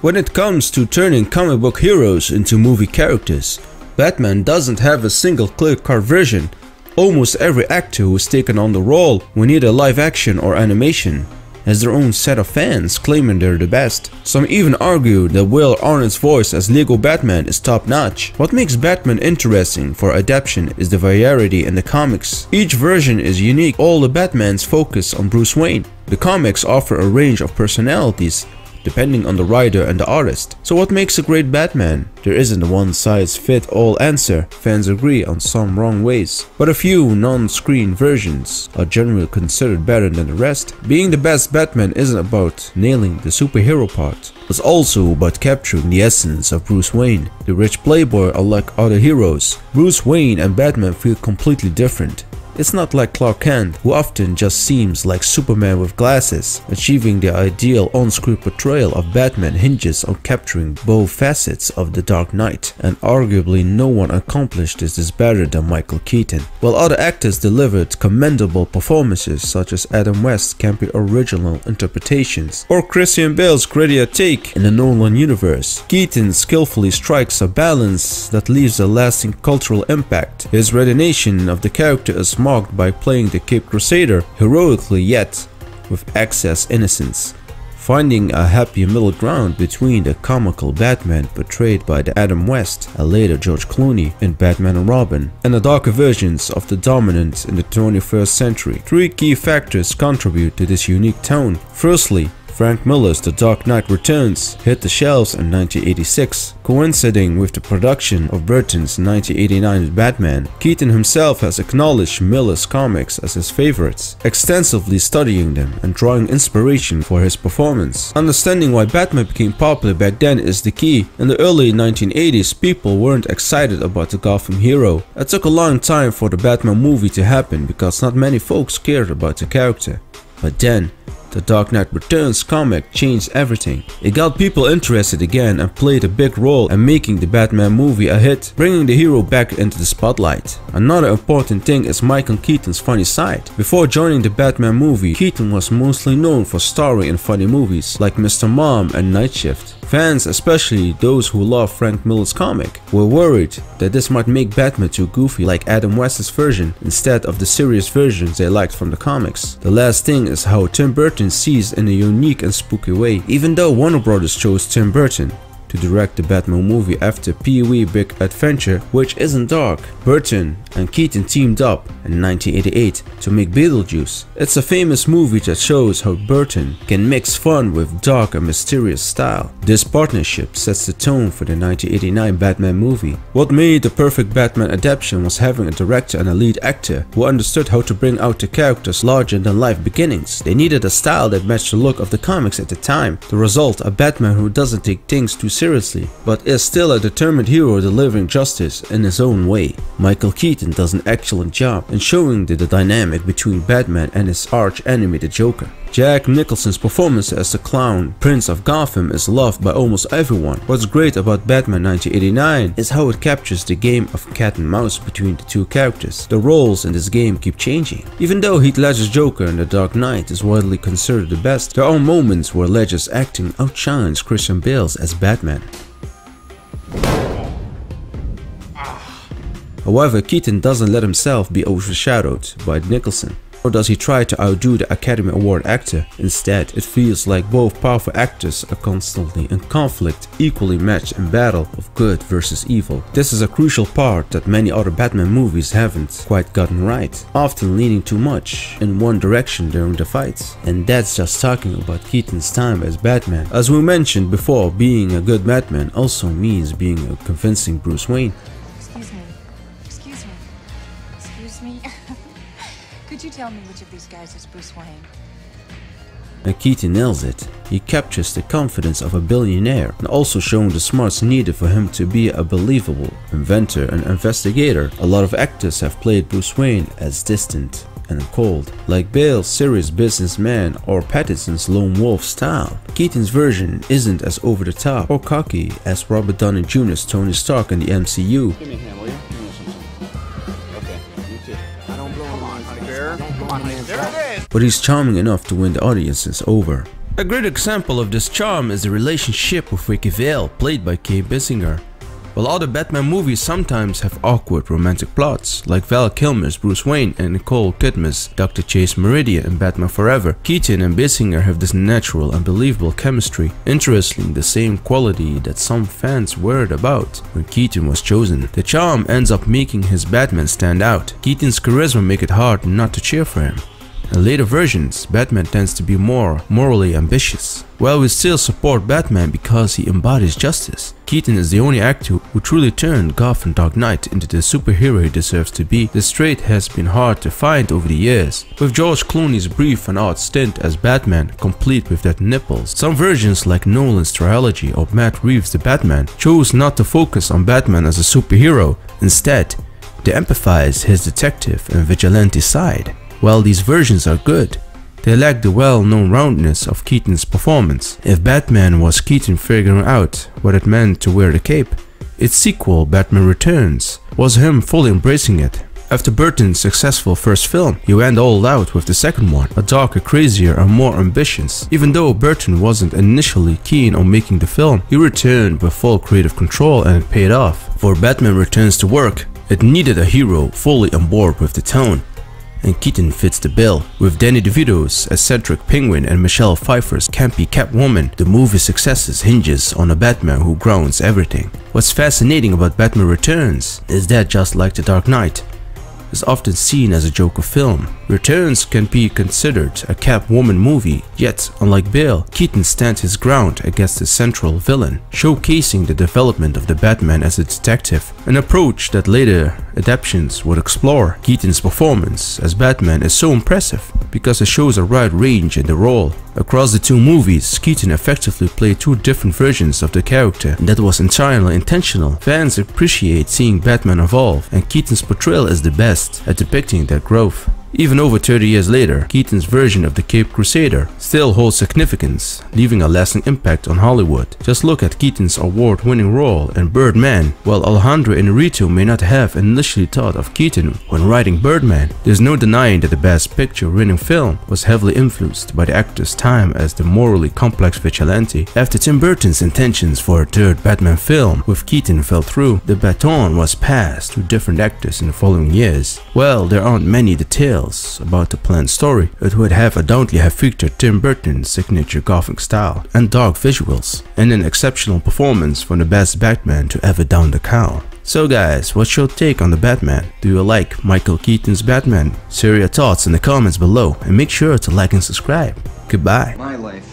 When it comes to turning comic book heroes into movie characters, Batman doesn't have a single clear-cut version. Almost every actor who's taken on the role, when either live action or animation, has their own set of fans claiming they're the best. Some even argue that Will Arnett's voice as Lego Batman is top-notch. What makes Batman interesting for adaptation is the variety in the comics. Each version is unique. All the Batmans focus on Bruce Wayne. The comics offer a range of personalities depending on the writer and the artist. So what makes a great Batman? There isn't a one-size-fits-all answer. Fans agree on some wrong ways, but a few non-screen versions are generally considered better than the rest. Being the best Batman isn't about nailing the superhero part. It's also about capturing the essence of Bruce Wayne, the rich playboy. Unlike other heroes, Bruce Wayne and Batman feel completely different. It's not like Clark Kent, who often just seems like Superman with glasses. Achieving the ideal on-screen portrayal of Batman hinges on capturing both facets of the Dark Knight, and arguably no one accomplished this better than Michael Keaton. While other actors delivered commendable performances such as Adam West's campy original interpretations or Christian Bale's grittier take in the Nolan universe, Keaton skillfully strikes a balance that leaves a lasting cultural impact. His rendition of the character is marked by playing the Cape Crusader heroically yet with excess innocence, finding a happy middle ground between the comical Batman portrayed by the Adam West and later George Clooney in Batman and Robin, and the darker versions of the dominant in the 21st century. Three key factors contribute to this unique tone. Firstly, Frank Miller's The Dark Knight Returns hit the shelves in 1986, coinciding with the production of Burton's 1989 Batman. Keaton himself has acknowledged Miller's comics as his favorites, extensively studying them and drawing inspiration for his performance. Understanding why Batman became popular back then is the key. In the early 1980s, people weren't excited about the Gotham hero. It took a long time for the Batman movie to happen because not many folks cared about the character. But then, The Dark Knight Returns comic changed everything. It got people interested again and played a big role in making the Batman movie a hit, bringing the hero back into the spotlight. Another important thing is Michael Keaton's funny side. Before joining the Batman movie, Keaton was mostly known for starring in funny movies like Mr. Mom and Night Shift. Fans, especially those who love Frank Miller's comic, were worried that this might make Batman too goofy like Adam West's version instead of the serious versions they liked from the comics. The last thing is how Tim Burton sees in a unique and spooky way. Even though Warner Brothers chose Tim Burton to direct the Batman movie after Pee-wee Big Adventure, which isn't dark, Burton and Keaton teamed up in 1988 to make Beetlejuice. It's a famous movie that shows how Burton can mix fun with dark and mysterious style. This partnership sets the tone for the 1989 Batman movie. What made the perfect Batman adaptation was having a director and a lead actor who understood how to bring out the character's larger-than-life beginnings. They needed a style that matched the look of the comics at the time. The result, a Batman who doesn't take things too seriously, but is still a determined hero delivering justice in his own way. Michael Keaton does an excellent job in showing the dynamic between Batman and his arch-enemy the Joker. Jack Nicholson's performance as the clown Prince of Gotham is loved by almost everyone. What's great about Batman 1989 is how it captures the game of cat and mouse between the two characters. The roles in this game keep changing. Even though Heath Ledger's Joker in The Dark Knight is widely considered the best, there are moments where Ledger's acting outshines Christian Bale's as Batman. However, Keaton doesn't let himself be overshadowed by Nicholson, nor does he try to outdo the Academy Award actor. Instead, it feels like both powerful actors are constantly in conflict, equally matched in battle of good versus evil. This is a crucial part that many other Batman movies haven't quite gotten right, often leaning too much in one direction during the fights. And that's just talking about Keaton's time as Batman. As we mentioned before, being a good Batman also means being a convincing Bruce Wayne. Could you tell me which of these guys is Bruce Wayne? And Keaton nails it. He captures the confidence of a billionaire and also showing the smarts needed for him to be a believable inventor and investigator. A lot of actors have played Bruce Wayne as distant and cold, like Bale's serious businessman or Pattinson's lone wolf style. Keaton's version isn't as over the top or cocky as Robert Downey Jr.'s Tony Stark in the MCU. Give me a hand, will you? Give me something. Okay, you too. Don't blow him on, honey bear. Come on, honey. There it is! But he's charming enough to win the audiences over. A great example of this charm is the relationship with Vicky Vale, played by Kate Basinger. While other Batman movies sometimes have awkward romantic plots, like Val Kilmer's Bruce Wayne and Nicole Kidman's Dr. Chase Meridian in Batman Forever, Keaton and Basinger have this natural and believable chemistry. Interestingly, the same quality that some fans worried about when Keaton was chosen. The charm ends up making his Batman stand out. Keaton's charisma makes it hard not to cheer for him. In later versions, Batman tends to be more morally ambitious. While we still support Batman because he embodies justice, Keaton is the only actor who truly turned Gotham Dark Knight into the superhero he deserves to be. This trait has been hard to find over the years, with George Clooney's brief and odd stint as Batman complete with that nipples. Some versions like Nolan's trilogy or Matt Reeves' The Batman chose not to focus on Batman as a superhero. Instead, they emphasize his detective and vigilante side. While these versions are good, they lack the well-known roundness of Keaton's performance. If Batman was Keaton figuring out what it meant to wear the cape, its sequel, Batman Returns, was him fully embracing it. After Burton's successful first film, he went all out with the second one, a darker, crazier and more ambitious. Even though Burton wasn't initially keen on making the film, he returned with full creative control and it paid off. For Batman Returns to work, it needed a hero fully on board with the tone. And Keaton fits the bill. With Danny DeVito's eccentric Penguin and Michelle Pfeiffer's campy Catwoman, the movie's success hinges on a Batman who grounds everything. What's fascinating about Batman Returns is that, just like The Dark Knight is often seen as a Joker film, Returns can be considered a Catwoman movie, yet unlike Bale, Keaton stands his ground against the central villain, showcasing the development of the Batman as a detective, an approach that later adaptations would explore. Keaton's performance as Batman is so impressive because it shows a wide range in the role. Across the two movies, Keaton effectively played two different versions of the character, and that was entirely intentional. Fans appreciate seeing Batman evolve, and Keaton's portrayal is the best at depicting that growth. Even over 30 years later, Keaton's version of the Caped Crusader still holds significance, leaving a lasting impact on Hollywood. Just look at Keaton's award-winning role in Birdman. While Alejandro Inarritu may not have initially thought of Keaton when writing Birdman, there's no denying that the Best Picture-winning film was heavily influenced by the actor's time as the morally complex vigilante. After Tim Burton's intentions for a third Batman film with Keaton fell through, the baton was passed to different actors in the following years. Well, there aren't many details about the planned story. It would have undoubtedly have featured Tim Burton's signature Gothic style and dark visuals, and an exceptional performance from the best Batman to ever don the cowl. So guys, what's your take on the Batman? Do you like Michael Keaton's Batman? Share your thoughts in the comments below and make sure to like and subscribe. Goodbye. My life